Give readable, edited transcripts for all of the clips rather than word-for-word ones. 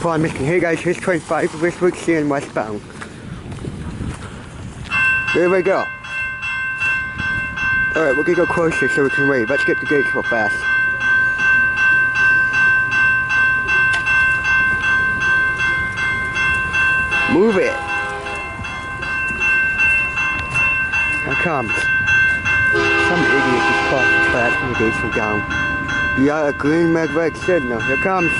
Huron Michigan. Hey guys, here's 25 for this week, CN westbound. There we go. Alright, we're gonna go closer so we can wait. Let's get the gates real fast. Move it. Here it comes. Some idiot just crossed the tracks and the gates were down. Yeah, a green red signal. Here it comes.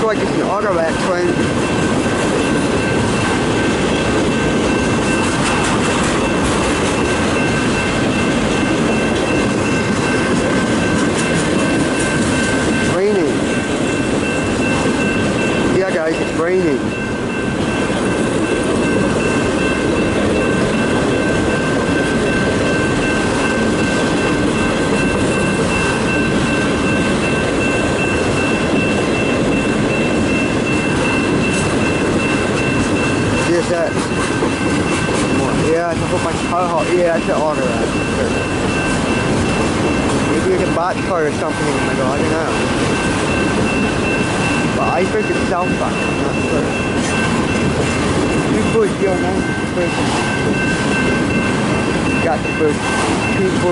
Like it's an Autorack train. It's raining. Yeah guys, it's raining. That. Yeah, it's a whole bunch of car. Yeah, it's an Autorack. Maybe it's a bot car or something. Oh my god, I don't know. But I think it's southbound. I'm not sure. 2.09. Got the first 2.09.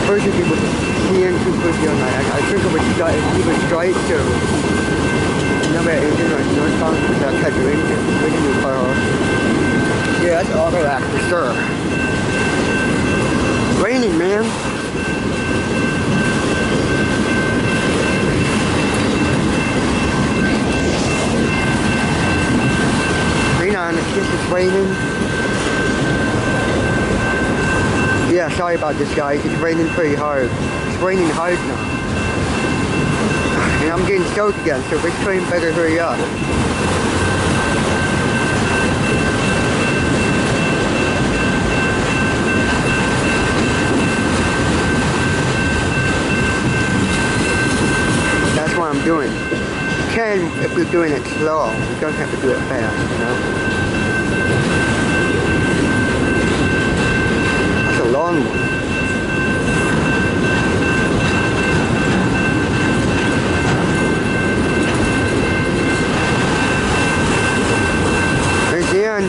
First it was CN 2.09. I think it was either stripes or number 18 or northbound with that type of engine. We can do car. Yeah, that's Autorack for sure. Raining, man. Rain on, it's just it's raining. Yeah, sorry about this guys. It's raining pretty hard. It's raining hard now. And I'm getting soaked again, so this train better hurry up. That's what I'm doing. You can if we're doing it slow. We don't have to do it fast, you know? That's a long one. In.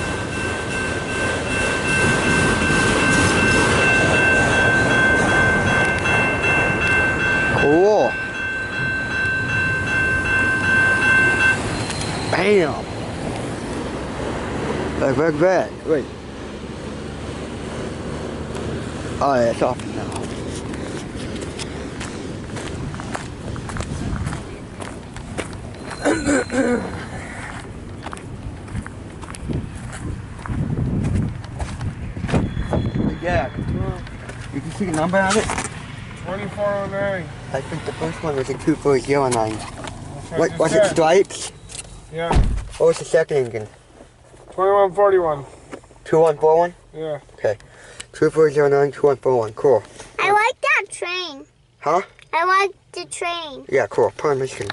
Cool. Bam. Like that. Wait. Oh yeah, it's off now. Yeah. You can see the number on it? 2409. I think the first one was a 2409. What was it stripes? Yeah. What was the second engine? 2141. 2141? Yeah. Okay. 2409, 2141. Cool. I like that train. Huh? I like the train. Yeah, cool. Port Huron, Michigan.